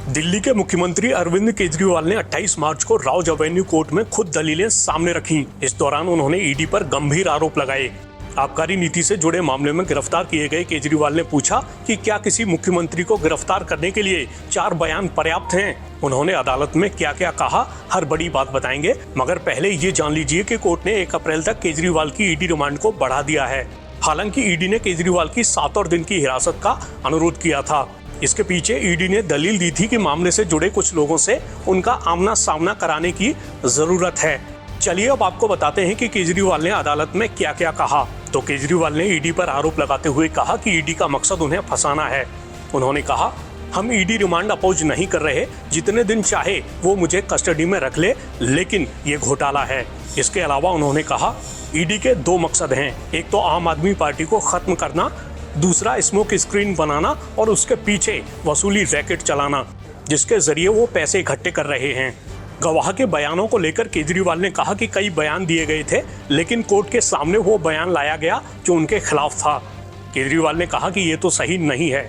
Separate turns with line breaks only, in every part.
दिल्ली के मुख्यमंत्री अरविंद केजरीवाल ने 28 मार्च को राउज एवेन्यू कोर्ट में खुद दलीलें सामने रखी। इस दौरान उन्होंने ईडी पर गंभीर आरोप लगाए। आबकारी नीति से जुड़े मामले में गिरफ्तार किए गए केजरीवाल ने पूछा कि क्या किसी मुख्यमंत्री को गिरफ्तार करने के लिए 4 बयान पर्याप्त हैं? उन्होंने अदालत में क्या क्या कहा, हर बड़ी बात बताएंगे, मगर पहले ये जान लीजिए कि कोर्ट ने 1 अप्रैल तक केजरीवाल की ईडी रिमांड को बढ़ा दिया है। हालांकि ईडी ने केजरीवाल की 7 और दिन की हिरासत का अनुरोध किया था। इसके पीछे ईडी ने दलील दी थी कि मामले से जुड़े कुछ लोगों से उनका आमना सामना कराने की जरूरत है। चलिए अब आपको बताते हैं कि केजरीवाल ने अदालत में क्या क्या कहा। तो केजरीवाल ने ईडी पर आरोप लगाते हुए कहा कि ईडी का मकसद उन्हें फंसाना है। उन्होंने कहा, हम ईडी रिमांड अपोज नहीं कर रहे, जितने दिन चाहे वो मुझे कस्टडी में रख ले, लेकिन ये घोटाला है। इसके अलावा उन्होंने कहा, ईडी के 2 मकसद हैं, एक तो आम आदमी पार्टी को खत्म करना, दूसरा स्मोक स्क्रीन बनाना और उसके पीछे वसूली रैकेट चलाना, जिसके जरिए वो पैसे इकट्ठे कर रहे हैं। गवाह के बयानों को लेकर केजरीवाल ने कहा कि कई बयान दिए गए थे, लेकिन कोर्ट के सामने वो बयान लाया गया जो उनके खिलाफ था। केजरीवाल ने कहा कि ये तो सही नहीं है।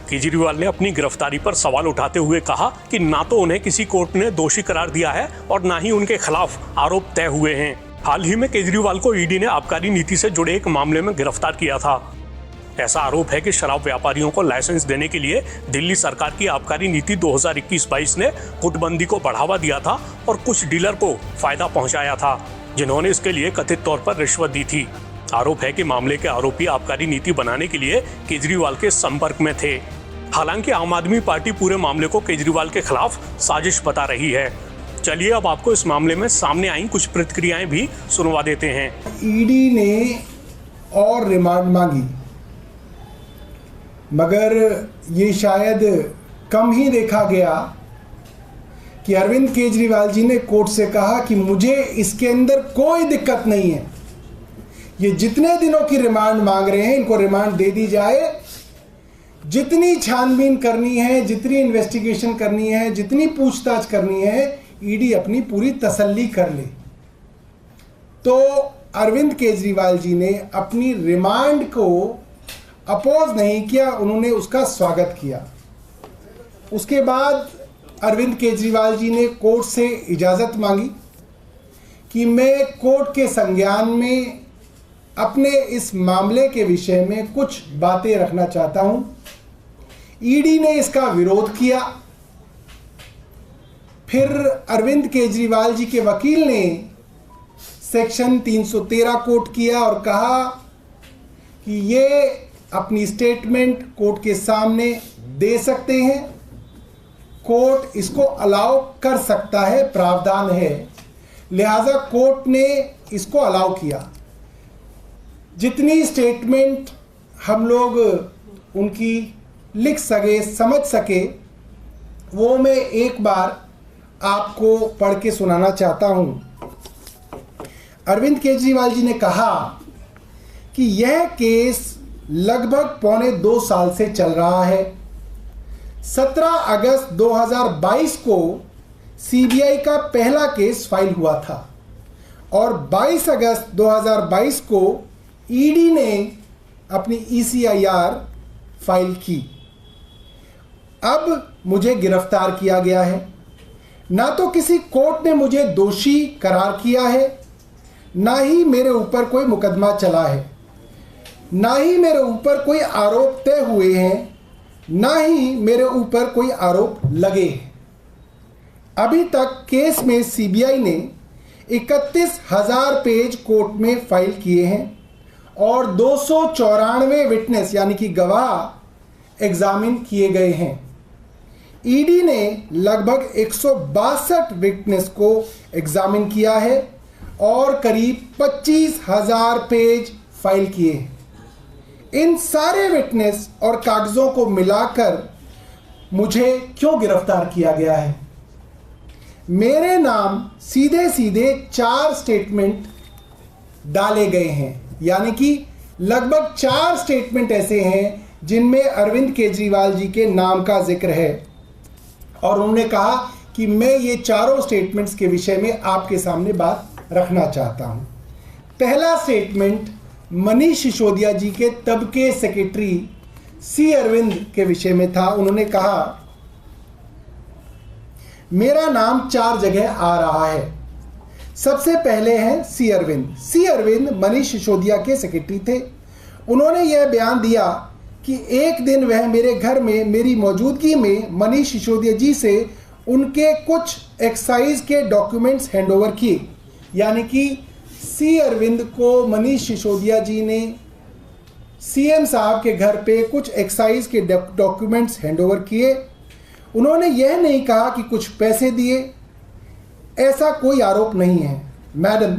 केजरीवाल ने अपनी गिरफ्तारी पर सवाल उठाते हुए कहा कि ना तो उन्हें किसी कोर्ट ने दोषी करार दिया है और ना ही उनके खिलाफ आरोप तय हुए हैं। हाल ही में केजरीवाल को ईडी ने आबकारी नीति से जुड़े एक मामले में गिरफ्तार किया था। ऐसा आरोप है कि शराब व्यापारियों को लाइसेंस देने के लिए दिल्ली सरकार की आबकारी नीति 2021-22 ने गुटबंदी को बढ़ावा दिया था और कुछ डीलर को फायदा पहुंचाया था, जिन्होंने इसके लिए कथित तौर पर रिश्वत दी थी। आरोप है कि मामले के आरोपी आबकारी नीति बनाने के लिए केजरीवाल के संपर्क में थे। हालांकि आम आदमी पार्टी पूरे मामले को केजरीवाल के खिलाफ साजिश बता रही है। चलिए अब आपको इस मामले में सामने आई कुछ प्रतिक्रियाएं भी सुनवा देते हैं।
ईडी ने और रिमांड मांगी, मगर ये शायद कम ही देखा गया कि अरविंद केजरीवाल जी ने कोर्ट से कहा कि मुझे इसके अंदर कोई दिक्कत नहीं है, ये जितने दिनों की रिमांड मांग रहे हैं इनको रिमांड दे दी जाए, जितनी छानबीन करनी है, जितनी इन्वेस्टिगेशन करनी है, जितनी पूछताछ करनी है, ईडी अपनी पूरी तसल्ली कर ले। तो अरविंद केजरीवाल जी ने अपनी रिमांड को अपोज नहीं किया, उन्होंने उसका स्वागत किया। उसके बाद अरविंद केजरीवाल जी ने कोर्ट से इजाज़त मांगी कि मैं कोर्ट के संज्ञान में अपने इस मामले के विषय में कुछ बातें रखना चाहता हूं। ईडी ने इसका विरोध किया। फिर अरविंद केजरीवाल जी के वकील ने सेक्शन 313 कोट किया और कहा कि ये अपनी स्टेटमेंट कोर्ट के सामने दे सकते हैं, कोर्ट इसको अलाउ कर सकता है, प्रावधान है, लिहाजा कोर्ट ने इसको अलाउ किया। जितनी स्टेटमेंट हम लोग उनकी लिख सके, समझ सके, वो मैं एक बार आपको पढ़ के सुनाना चाहता हूं। अरविंद केजरीवाल जी ने कहा कि यह केस लगभग 1.25 साल से चल रहा है। 17 अगस्त 2022 को सीबीआई का पहला केस फाइल हुआ था और 22 अगस्त 2022 को ईडी ने अपनी ईसीआईआर फाइल की। अब मुझे गिरफ्तार किया गया है। ना तो किसी कोर्ट ने मुझे दोषी करार किया है, ना ही मेरे ऊपर कोई मुकदमा चला है, ना ही मेरे ऊपर कोई आरोप तय हुए हैं, ना ही मेरे ऊपर कोई आरोप लगे हैं। अभी तक केस में सीबीआई ने 31,000 पेज कोर्ट में फाइल किए हैं और 294 विटनेस यानी कि गवाह एग्जामिन किए गए हैं। ईडी ने लगभग 162 विटनेस को एग्जामिन किया है और करीब 25,000 पेज फाइल किए हैं। इन सारे विटनेस और कागजों को मिलाकर मुझे क्यों गिरफ्तार किया गया है? मेरे नाम सीधे सीधे 4 स्टेटमेंट डाले गए हैं, यानी कि लगभग 4 स्टेटमेंट ऐसे हैं जिनमें अरविंद केजरीवाल जी के नाम का जिक्र है और उन्होंने कहा कि मैं ये चारों स्टेटमेंट्स के विषय में आपके सामने बात रखना चाहता हूं। पहला स्टेटमेंट मनीष सिसोदिया जी के तब के सेक्रेटरी सी अरविंद के विषय में था। उन्होंने कहा मेरा नाम 4 जगह आ रहा है। सबसे पहले हैं सी अरविंद। सी अरविंद मनीष सिसोदिया के सेक्रेटरी थे। उन्होंने यह बयान दिया कि एक दिन वह मेरे घर में मेरी मौजूदगी में मनीष सिसोदिया जी से उनके कुछ एक्साइज के डॉक्यूमेंट्स हैंडओवर किए। यानी कि सी अरविंद को मनीष सिसोदिया जी ने सीएम साहब के घर पे कुछ एक्साइज के डॉक्यूमेंट्स हैंडओवर किए। उन्होंने यह नहीं कहा कि कुछ पैसे दिए, ऐसा कोई आरोप नहीं है। मैडम,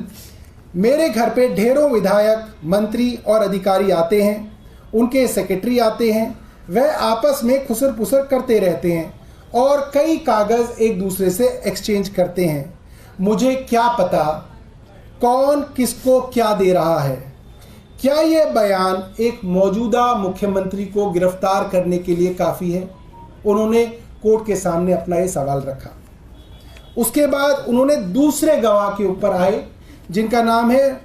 मेरे घर पे ढेरों विधायक, मंत्री और अधिकारी आते हैं, उनके सेक्रेटरी आते हैं, वह आपस में खुसर पुसर करते रहते हैं और कई कागज़ एक दूसरे से एक्सचेंज करते हैं। मुझे क्या पता कौन किसको क्या दे रहा है। क्या यह बयान एक मौजूदा मुख्यमंत्री को गिरफ्तार करने के लिए काफ़ी है? उन्होंने कोर्ट के सामने अपना ये सवाल रखा। उसके बाद उन्होंने दूसरे गवाह के ऊपर आए, जिनका नाम है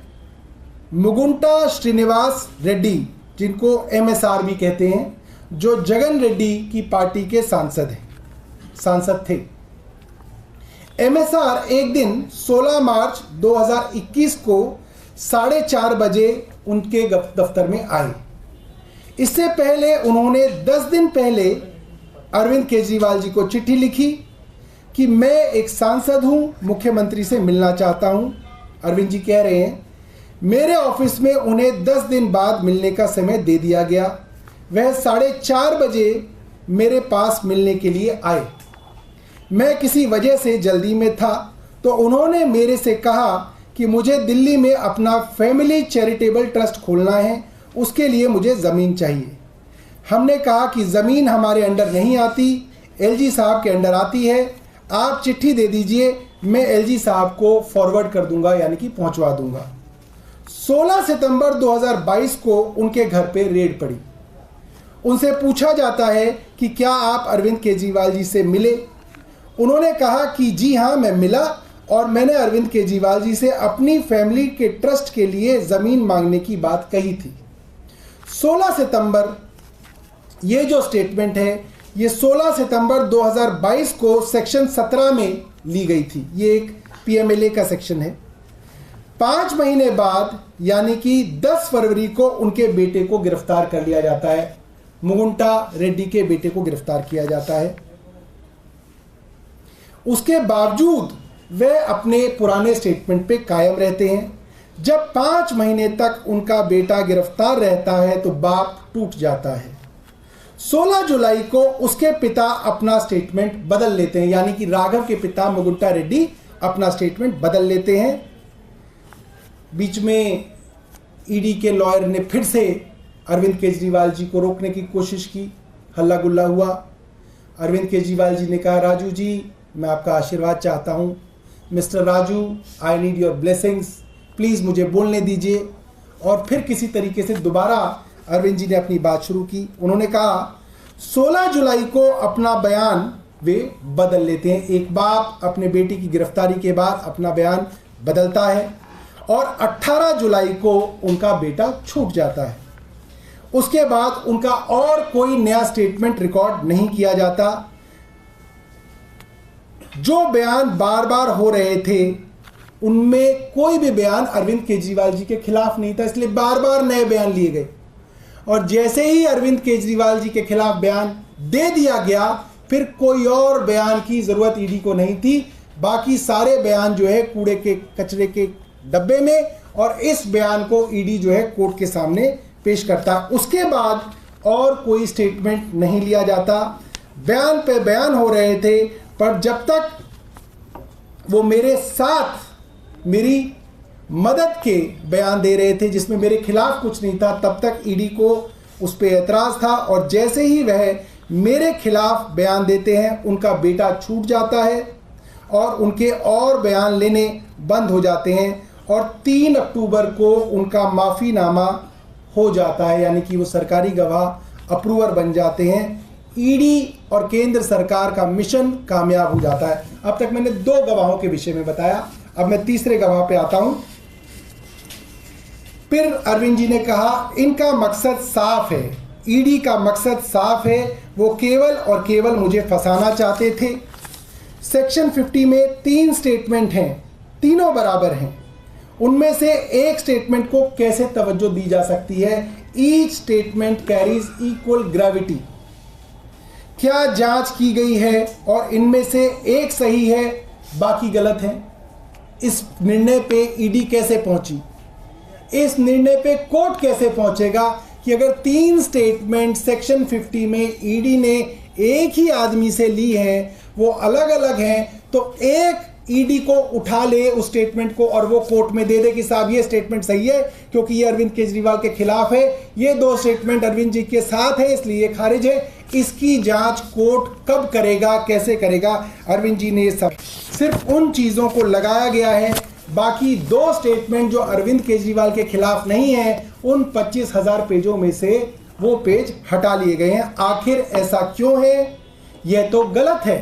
मुगुंटा श्रीनिवास रेड्डी, जिनको MSR भी कहते हैं, जो जगन रेड्डी की पार्टी के सांसद थे। MSR एक दिन 16 मार्च 2021 को 4:30 बजे उनके दफ्तर में आए। इससे पहले उन्होंने 10 दिन पहले अरविंद केजरीवाल जी को चिट्ठी लिखी कि मैं एक सांसद हूं, मुख्यमंत्री से मिलना चाहता हूं। अरविंद जी कह रहे हैं मेरे ऑफिस में उन्हें 10 दिन बाद मिलने का समय दे दिया गया। वह 4:30 बजे मेरे पास मिलने के लिए आए। मैं किसी वजह से जल्दी में था, तो उन्होंने मेरे से कहा कि मुझे दिल्ली में अपना फैमिली चैरिटेबल ट्रस्ट खोलना है, उसके लिए मुझे ज़मीन चाहिए। हमने कहा कि ज़मीन हमारे अंडर नहीं आती, LG साहब के अंडर आती है। आप चिट्ठी दे दीजिए, मैं LG साहब को फॉरवर्ड कर दूंगा, यानी कि पहुंचवा दूंगा। 16 सितंबर 2022 को उनके घर पे रेड पड़ी। उनसे पूछा जाता है कि क्या आप अरविंद केजरीवाल जी से मिले? उन्होंने कहा कि जी हाँ, मैं मिला और मैंने अरविंद केजरीवाल जी से अपनी फैमिली के ट्रस्ट के लिए ज़मीन मांगने की बात कही थी। 16 सितंबर, ये जो स्टेटमेंट है, ये 16 सितंबर 2022 को सेक्शन 17 में ली गई थी। ये एक PMLA का सेक्शन है। 5 महीने बाद यानी कि 10 फरवरी को उनके बेटे को गिरफ्तार कर लिया जाता है। मुगुंटा रेड्डी के बेटे को गिरफ्तार किया जाता है। उसके बावजूद वे अपने पुराने स्टेटमेंट पे कायम रहते हैं। जब 5 महीने तक उनका बेटा गिरफ्तार रहता है तो बाप टूट जाता है। 16 जुलाई को उसके पिता अपना स्टेटमेंट बदल लेते हैं, यानी कि राघव के पिता मुगुंटा रेड्डी अपना स्टेटमेंट बदल लेते हैं। बीच में ईडी के लॉयर ने फिर से अरविंद केजरीवाल जी को रोकने की कोशिश की, हल्ला गुल्ला हुआ। अरविंद केजरीवाल जी ने कहा, राजू जी, मैं आपका आशीर्वाद चाहता हूँ। Mister Raju, I need your blessings, please मुझे बोलने दीजिए। और फिर किसी तरीके से दोबारा अरविंद जी ने अपनी बात शुरू की। उन्होंने कहा 16 जुलाई को अपना बयान वे बदल लेते हैं। एक बाप अपने बेटी की गिरफ्तारी के बाद अपना बयान बदलता है और 18 जुलाई को उनका बेटा छूट जाता है। उसके बाद उनका और कोई नया स्टेटमेंट रिकॉर्ड नहीं किया जाता। जो बयान बार बार हो रहे थे उनमें कोई भी बयान अरविंद केजरीवाल जी के खिलाफ नहीं था, इसलिए बार बार नए बयान लिए गए। और जैसे ही अरविंद केजरीवाल जी के खिलाफ बयान दे दिया गया, फिर कोई और बयान की ज़रूरत ईडी को नहीं थी। बाकी सारे बयान जो है कूड़े के कचरे के डब्बे में, और इस बयान को ईडी जो है कोर्ट के सामने पेश करता। उसके बाद और कोई स्टेटमेंट नहीं लिया जाता। बयान पे बयान हो रहे थे, पर जब तक वो मेरे साथ मेरी मदद के बयान दे रहे थे जिसमें मेरे खिलाफ कुछ नहीं था, तब तक ईडी को उस पर एतराज़ था। और जैसे ही वह मेरे खिलाफ बयान देते हैं, उनका बेटा छूट जाता है और उनके और बयान लेने बंद हो जाते हैं। और 3 अक्टूबर को उनका माफ़ीनामा हो जाता है, यानी कि वो सरकारी गवाह अप्रूवर बन जाते हैं। ईडी और केंद्र सरकार का मिशन कामयाब हो जाता है। अब तक मैंने 2 गवाहों के विषय में बताया, अब मैं तीसरे गवाह पे आता हूं। फिर अरविंद जी ने कहा इनका मकसद साफ है, ईडी का मकसद साफ है, वो केवल और केवल मुझे फंसाना चाहते थे। सेक्शन 50 में 3 स्टेटमेंट हैं, तीनों बराबर हैं। उनमें से एक स्टेटमेंट को कैसे तवज्जो दी जा सकती है? Each statement carries equal gravity. क्या जांच की गई है और इनमें से एक सही है बाकी गलत है? इस निर्णय पे ईडी कैसे पहुंची? इस निर्णय पे कोर्ट कैसे पहुंचेगा कि अगर 3 स्टेटमेंट सेक्शन 50 में ईडी ने एक ही आदमी से ली है, वो अलग अलग हैं, तो एक ईडी को उठा ले उस स्टेटमेंट को और वो कोर्ट में दे दे कि साहब ये स्टेटमेंट सही है क्योंकि ये अरविंद केजरीवाल के खिलाफ है, ये 2 स्टेटमेंट अरविंद जी के साथ है इसलिए ये खारिज है। इसकी जांच कोर्ट कब करेगा, कैसे करेगा? अरविंद जी ने ये सब सिर्फ उन चीज़ों को लगाया गया है, बाकी 2 स्टेटमेंट जो अरविंद केजरीवाल के खिलाफ नहीं है, उन 25,000 पेजों में से वो पेज हटा लिए गए हैं। आखिर ऐसा क्यों है? यह तो गलत है।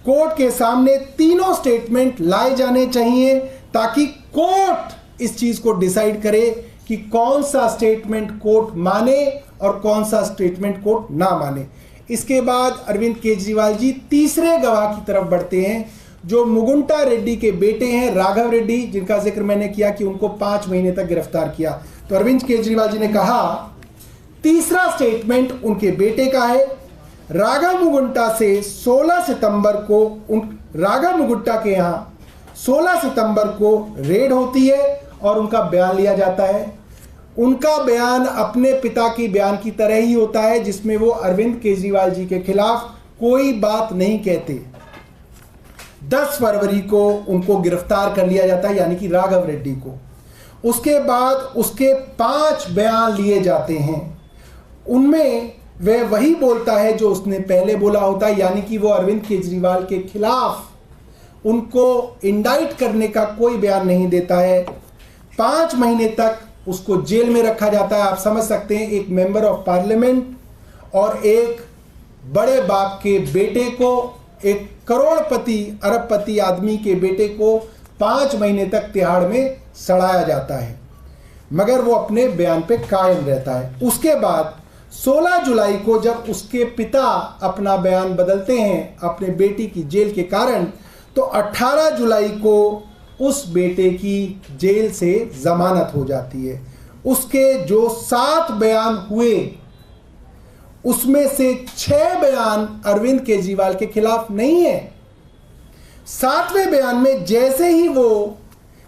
कोर्ट के सामने तीनों स्टेटमेंट लाए जाने चाहिए ताकि कोर्ट इस चीज को डिसाइड करे कि कौन सा स्टेटमेंट कोर्ट माने और कौन सा स्टेटमेंट कोर्ट ना माने। इसके बाद अरविंद केजरीवाल जी तीसरे गवाह की तरफ बढ़ते हैं, जो मुगुंटा रेड्डी के बेटे हैं, राघव रेड्डी, जिनका जिक्र मैंने किया कि उनको 5 महीने तक गिरफ्तार किया। तो अरविंद केजरीवाल जी ने कहा तीसरा स्टेटमेंट उनके बेटे का है। राघव मुगुंटा से 16 सितंबर को राघव मुगुंटा के यहाँ 16 सितंबर को रेड होती है और उनका बयान लिया जाता है। उनका बयान अपने पिता की बयान की तरह ही होता है, जिसमें वो अरविंद केजरीवाल जी के खिलाफ कोई बात नहीं कहते। 10 फरवरी को उनको गिरफ्तार कर लिया जाता है, यानी कि राघव रेड्डी को। उसके बाद उसके 5 बयान लिए जाते हैं। उनमें वह वही बोलता है जो उसने पहले बोला होता है, यानी कि वो अरविंद केजरीवाल के खिलाफ उनको इंडाइट करने का कोई बयान नहीं देता है। 5 महीने तक उसको जेल में रखा जाता है। आप समझ सकते हैं, एक मेंबर ऑफ पार्लियामेंट और एक बड़े बाप के बेटे को, एक करोड़पति अरबपति आदमी के बेटे को 5 महीने तक तिहाड़ में सड़ाया जाता है, मगर वो अपने बयान पे कायम रहता है। उसके बाद 16 जुलाई को जब उसके पिता अपना बयान बदलते हैं अपने बेटी की जेल के कारण, तो 18 जुलाई को उस बेटे की जेल से जमानत हो जाती है। उसके जो 7 बयान हुए उसमें से 6 बयान अरविंद केजरीवाल के खिलाफ नहीं है। 7वें बयान में जैसे ही वो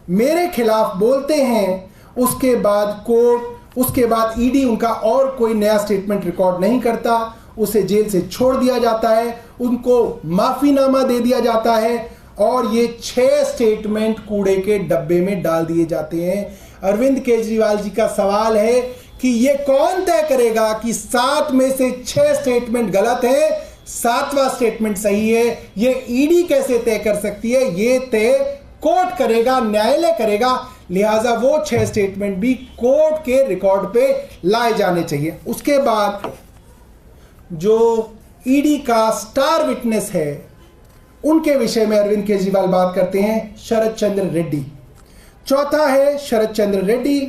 मेरे खिलाफ बोलते हैं, उसके बाद कोर्ट, उसके बाद ईडी उनका और कोई नया स्टेटमेंट रिकॉर्ड नहीं करता, उसे जेल से छोड़ दिया जाता है, उनको माफीनामा दे दिया जाता है और ये 6 स्टेटमेंट कूड़े के डब्बे में डाल दिए जाते हैं। अरविंद केजरीवाल जी का सवाल है कि ये कौन तय करेगा कि 7 में से 6 स्टेटमेंट गलत है, 7वां स्टेटमेंट सही है? ये ईडी कैसे तय कर सकती है? ये तय कोर्ट करेगा, न्यायालय करेगा। लिहाजा वो 6 स्टेटमेंट भी कोर्ट के रिकॉर्ड पे लाए जाने चाहिए। उसके बाद जो ईडी का स्टार विटनेस है, उनके विषय में अरविंद केजरीवाल बात करते हैं, शरद चंद्र रेड्डी। चौथा है शरद चंद्र रेड्डी।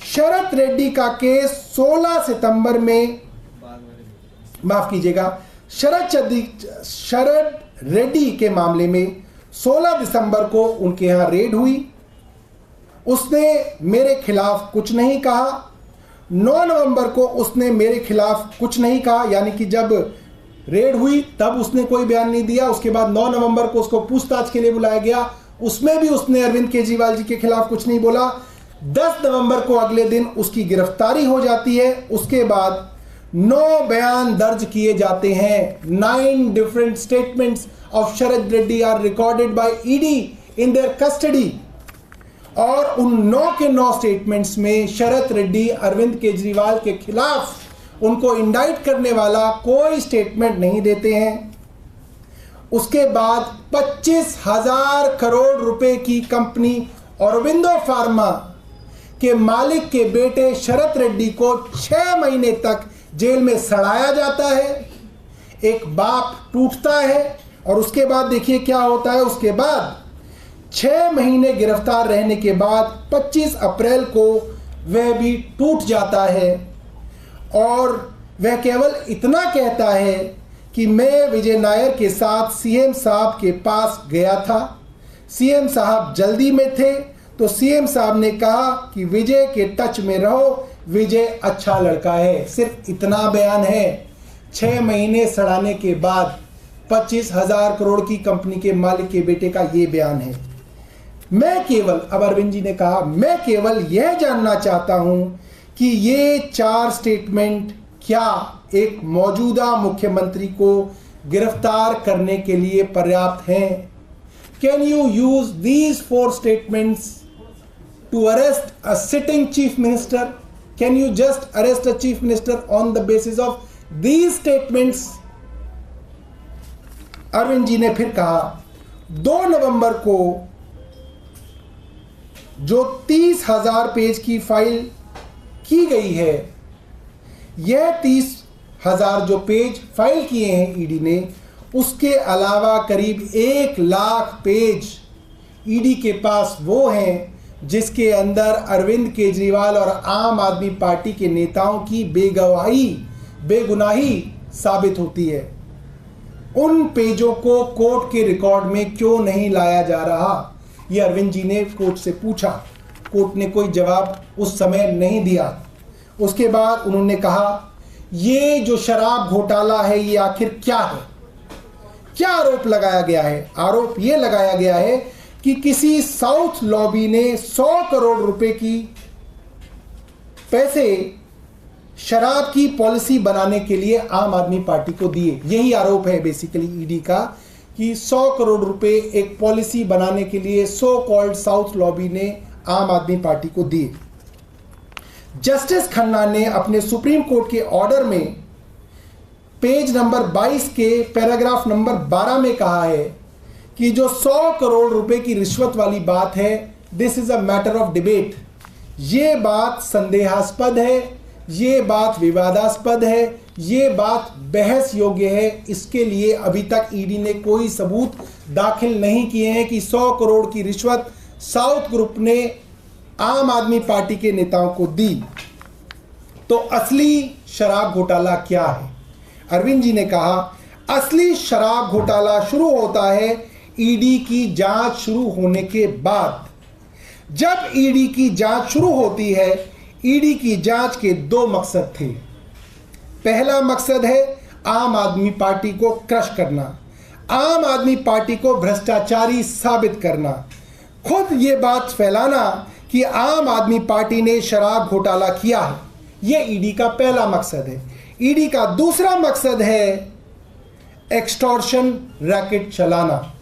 शरद रेड्डी का केस 16 सितंबर में, माफ कीजिएगा, शरद रेड्डी के मामले में 16 दिसंबर को उनके यहां रेड हुई। उसने मेरे खिलाफ कुछ नहीं कहा। 9 नवंबर को उसने मेरे खिलाफ कुछ नहीं कहा, यानी कि जब रेड हुई तब उसने कोई बयान नहीं दिया। उसके बाद 9 नवंबर को उसको पूछताछ के लिए बुलाया गया, उसमें भी उसने अरविंद केजरीवाल जी के खिलाफ कुछ नहीं बोला। 10 नवंबर को अगले दिन उसकी गिरफ्तारी हो जाती है। उसके बाद 9 बयान दर्ज किए जाते हैं। 9 different statements of Sharad Reddy are recorded by ED in their custody. और उन 9 के 9 स्टेटमेंट्स में शरद रेड्डी अरविंद केजरीवाल के खिलाफ उनको इंडाइट करने वाला कोई स्टेटमेंट नहीं देते हैं। उसके बाद 25,000 करोड़ रुपए की कंपनी औरोबिंदो फार्मा के मालिक के बेटे शरद रेड्डी को 6 महीने तक जेल में सड़ाया जाता है। एक बाप टूटता है और उसके बाद देखिए क्या होता है। उसके बाद 6 महीने गिरफ्तार रहने के बाद 25 अप्रैल को वह भी टूट जाता है और वह केवल इतना कहता है कि मैं विजय नायर के साथ सीएम साहब के पास गया था। सीएम साहब जल्दी में थे तो सीएम साहब ने कहा कि विजय के टच में रहो, विजय अच्छा लड़का है। सिर्फ इतना बयान है। 6 महीने सड़ाने के बाद 25,000 करोड़ की कंपनी के मालिक के बेटे का ये बयान है। मैं केवल, अब अरविंद जी ने कहा, मैं केवल यह जानना चाहता हूं कि ये 4 स्टेटमेंट क्या एक मौजूदा मुख्यमंत्री को गिरफ्तार करने के लिए पर्याप्त हैं? Can you use these 4 statements to arrest a sitting chief minister? Can you just arrest a chief minister on the basis of these statements? Arvind ji ने फिर कहा 2 नवंबर को जो 30,000 पेज की फाइल की गई है, यह 30,000 जो पेज फाइल किए हैं ईडी ने, उसके अलावा करीब 1 लाख पेज ईडी के पास वो हैं जिसके अंदर अरविंद केजरीवाल और आम आदमी पार्टी के नेताओं की बेगुनाही साबित होती है। उन पेजों को कोर्ट के रिकॉर्ड में क्यों नहीं लाया जा रहा, ये अरविंद जी ने कोर्ट से पूछा। कोर्ट ने कोई जवाब उस समय नहीं दिया। उसके बाद उन्होंने कहा ये जो शराब घोटाला है ये आखिर क्या है? क्या आरोप लगाया गया है? आरोप ये लगाया गया है कि किसी साउथ लॉबी ने 100 करोड़ रुपए की पैसे शराब की पॉलिसी बनाने के लिए आम आदमी पार्टी को दिए। यही आरोप है बेसिकली ईडी का कि 100 करोड़ रुपए एक पॉलिसी बनाने के लिए सो कॉल्ड साउथ लॉबी ने आम आदमी पार्टी को दिए। जस्टिस खन्ना ने अपने सुप्रीम कोर्ट के ऑर्डर में पेज नंबर 22 के पैराग्राफ नंबर 12 में कहा है कि जो 100 करोड़ रुपए की रिश्वत वाली बात है, this is a matter of debate. ये बात संदेहास्पद है, ये बात विवादास्पद है, ये बात बहस योग्य है। इसके लिए अभी तक ईडी ने कोई सबूत दाखिल नहीं किए हैं कि 100 करोड़ की रिश्वत साउथ ग्रुप ने आम आदमी पार्टी के नेताओं को दी। तो असली शराब घोटाला क्या है? अरविंद जी ने कहा असली शराब घोटाला शुरू होता है ईडी की जांच शुरू होने के बाद। जब ईडी की जांच शुरू होती है, ईडी की जांच के 2 मकसद थे। पहला मकसद है आम आदमी पार्टी को क्रश करना, आम आदमी पार्टी को भ्रष्टाचारी साबित करना, खुद ये बात फैलाना कि आम आदमी पार्टी ने शराब घोटाला किया है। यह ईडी का पहला मकसद है। ईडी का दूसरा मकसद है एक्सटॉर्शन रैकेट चलाना,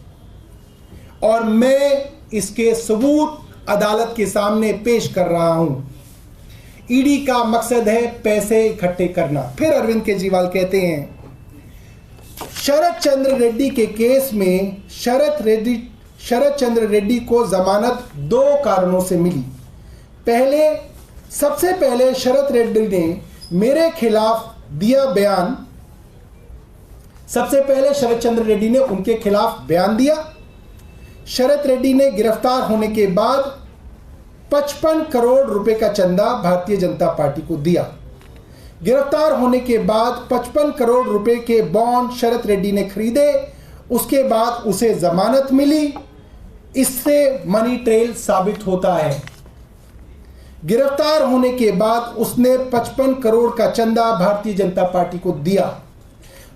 और मैं इसके सबूत अदालत के सामने पेश कर रहा हूं। ईडी का मकसद है पैसे इकट्ठे करना। फिर अरविंद केजरीवाल कहते हैं शरद चंद्र रेड्डी के केस में शरद चंद्र रेड्डी को जमानत 2 कारणों से मिली। सबसे पहले शरद रेड्डी ने मेरे खिलाफ दिया बयान। सबसे पहले शरद चंद्र रेड्डी ने उनके खिलाफ बयान दिया। शरद रेड्डी ने गिरफ्तार होने के बाद 55 करोड़ रुपए का चंदा भारतीय जनता पार्टी को दिया। गिरफ्तार होने के बाद 55 करोड़ रुपए के बॉन्ड शरद रेड्डी ने खरीदे। उसके बाद उसे जमानत मिली। इससे मनी ट्रेल साबित होता है। गिरफ्तार होने के बाद उसने 55 करोड़ का चंदा भारतीय जनता पार्टी को दिया।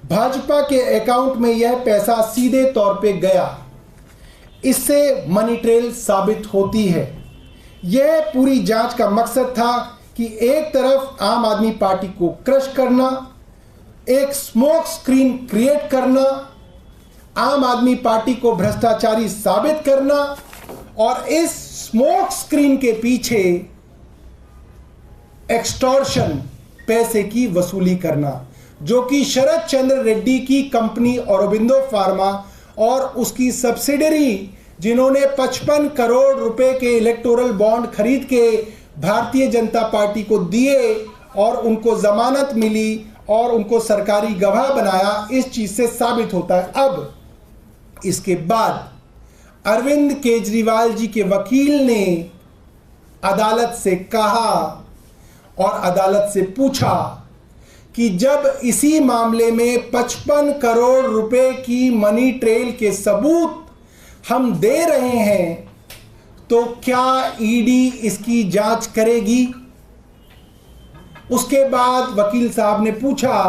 भाजपा के अकाउंट में यह पैसा सीधे तौर पे गया। इससे मनी ट्रेल साबित होती है। यह पूरी जांच का मकसद था कि एक तरफ आम आदमी पार्टी को क्रश करना, एक स्मोक स्क्रीन क्रिएट करना, आम आदमी पार्टी को भ्रष्टाचारी साबित करना, और इस स्मोक स्क्रीन के पीछे एक्सटॉर्शन पैसे की वसूली करना, जो कि शरद चंद्र रेड्डी की कंपनी औरोबिंदो फार्मा और उसकी सब्सिडरी, जिन्होंने 55 करोड़ रुपए के इलेक्टोरल बॉन्ड खरीद के भारतीय जनता पार्टी को दिए और उनको जमानत मिली और उनको सरकारी गवाह बनाया, इस चीज से साबित होता है। अब इसके बाद अरविंद केजरीवाल जी के वकील ने अदालत से कहा और अदालत से पूछा कि जब इसी मामले में 55 करोड़ रुपए की मनी ट्रेल के सबूत हम दे रहे हैं तो क्या ईडी इसकी जांच करेगी? उसके बाद वकील साहब ने पूछा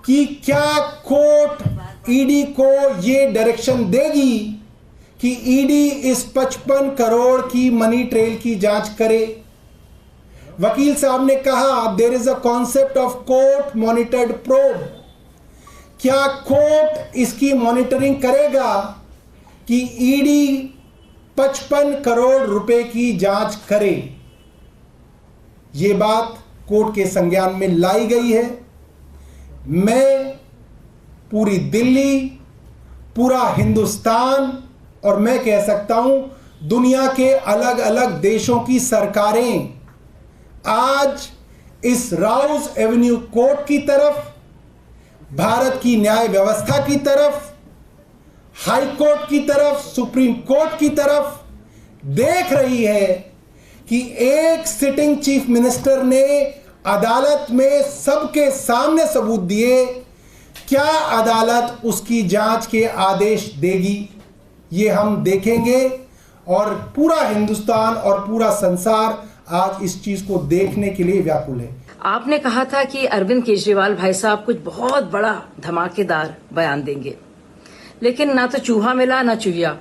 कि क्या कोर्ट ईडी को यह डायरेक्शन देगी कि ईडी इस 55 करोड़ की मनी ट्रेल की जांच करे? वकील साहब ने कहा there is a concept of court monitored probe. क्या कोर्ट इसकी मॉनिटरिंग करेगा कि ईडी 55 करोड़ रुपए की जांच करे? यह बात कोर्ट के संज्ञान में लाई गई है। मैं, पूरी दिल्ली, पूरा हिंदुस्तान और मैं कह सकता हूं दुनिया के अलग अलग देशों की सरकारें आज इस राउज एवेन्यू कोर्ट की तरफ, भारत की न्याय व्यवस्था की तरफ, हाई कोर्ट की तरफ, सुप्रीम कोर्ट की तरफ देख रही है कि एक सिटिंग चीफ मिनिस्टर ने अदालत में सबके सामने सबूत दिए, क्या अदालत उसकी जांच के आदेश देगी? ये हम देखेंगे और पूरा हिंदुस्तान और पूरा संसार आज इस चीज को देखने के लिए व्याकुल है।
आपने कहा था कि अरविंद केजरीवाल भाई साहब कुछ बहुत बड़ा धमाकेदार बयान देंगे, लेकिन ना तो चूहा मिला ना चूहिया,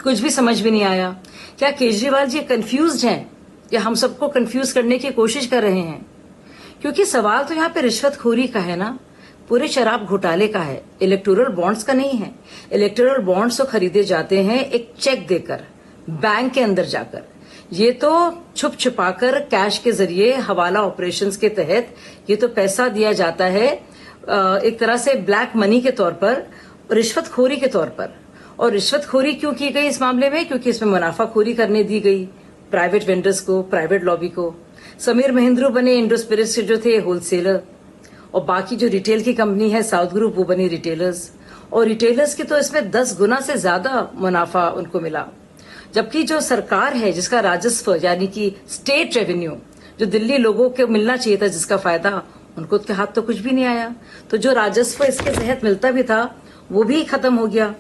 कुछ भी समझ में नहीं आया। क्या केजरीवाल जी कंफ्यूज्ड हैं या हम सबको कंफ्यूज करने की कोशिश कर रहे हैं? क्योंकि सवाल तो यहाँ पे रिश्वतखोरी का है ना, पूरे शराब घोटाले का है, इलेक्टोरल बॉन्ड्स का नहीं है। इलेक्टोरल बॉन्ड्स तो खरीदे जाते हैं एक चेक देकर, बैंक के अंदर जाकर। ये तो छुप छुपाकर कैश के जरिए हवाला ऑपरेशंस के तहत ये तो पैसा दिया जाता है एक तरह से ब्लैक मनी के तौर पर, रिश्वतखोरी के तौर पर। और रिश्वतखोरी क्यों की गई इस मामले में? क्योंकि इसमें मुनाफाखोरी करने दी गई प्राइवेट वेंडर्स को, प्राइवेट लॉबी को। समीर महेंद्रू बने इंडो स्पिरिट्स के जो थे होलसेलर, और बाकी जो रिटेल की कंपनी है साउथ ग्रुप वो बनी रिटेलर्स, और रिटेलर्स की तो इसमें 10 गुना से ज्यादा मुनाफा उनको मिला। जबकि जो सरकार है जिसका राजस्व यानी कि स्टेट रेवेन्यू जो दिल्ली लोगों को मिलना चाहिए था जिसका फायदा, उनको के हाथ तो कुछ भी नहीं आया। तो जो राजस्व इसके तहत मिलता भी था वो भी खत्म हो गया,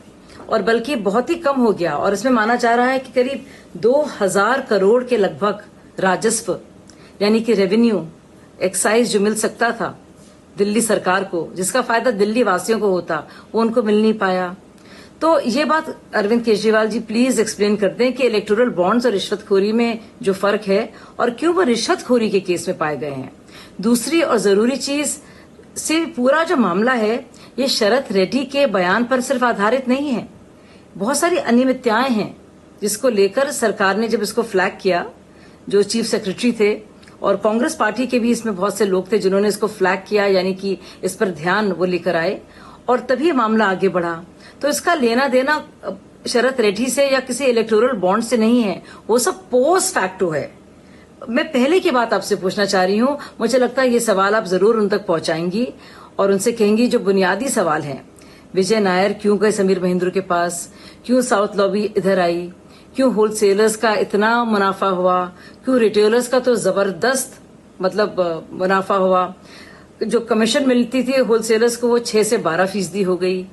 और बल्कि बहुत ही कम हो गया। और इसमें माना जा रहा है कि करीब 2000 करोड़ के लगभग राजस्व यानी कि रेवेन्यू एक्साइज जो मिल सकता था दिल्ली सरकार को, जिसका फायदा दिल्ली वासियों को होता, वो उनको मिल नहीं पाया। तो ये बात अरविंद केजरीवाल जी प्लीज एक्सप्लेन कर दें कि इलेक्टोरल बॉन्ड्स और रिश्वतखोरी में जो फर्क है और क्यों वो रिश्वतखोरी के केस में पाए गए हैं। दूसरी और जरूरी चीज से पूरा जो मामला है ये शरद रेड्डी के बयान पर सिर्फ आधारित नहीं है, बहुत सारी अनियमितताएं हैं जिसको लेकर सरकार ने जब इसको फ्लैग किया, जो चीफ सेक्रेटरी थे और कांग्रेस पार्टी के भी इसमें बहुत से लोग थे जिन्होंने इसको फ्लैग किया, यानी कि इस पर ध्यान वो लेकर आए और तभी मामला आगे बढ़ा। तो इसका लेना देना शरद रेड्डी से या किसी इलेक्टोरल बॉन्ड से नहीं है, वो सब पोस्ट फैक्टो है। मैं पहले की बात आपसे पूछना चाह रही हूँ, मुझे लगता है ये सवाल आप जरूर उन तक पहुंचाएंगी और उनसे कहेंगी जो बुनियादी सवाल हैं। विजय नायर क्यों गए समीर महेंद्रू के पास, क्यों साउथ लॉबी इधर आई, क्यों होलसेलर्स का इतना मुनाफा हुआ, क्यों रिटेलर्स का तो जबरदस्त मतलब मुनाफा हुआ। जो कमीशन मिलती थी होलसेलर्स को वो 6 से 12% हो गई,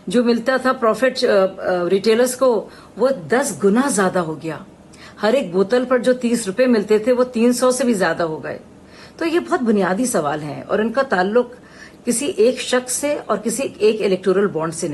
जो मिलता था प्रॉफिट रिटेलर्स को वो 10 गुना ज्यादा हो गया। हर एक बोतल पर जो 30 रुपए मिलते थे वो 300 से भी ज्यादा हो गए। तो ये बहुत बुनियादी सवाल हैं और इनका ताल्लुक किसी एक शख्स से और किसी एक इलेक्टोरल बॉन्ड से नहीं।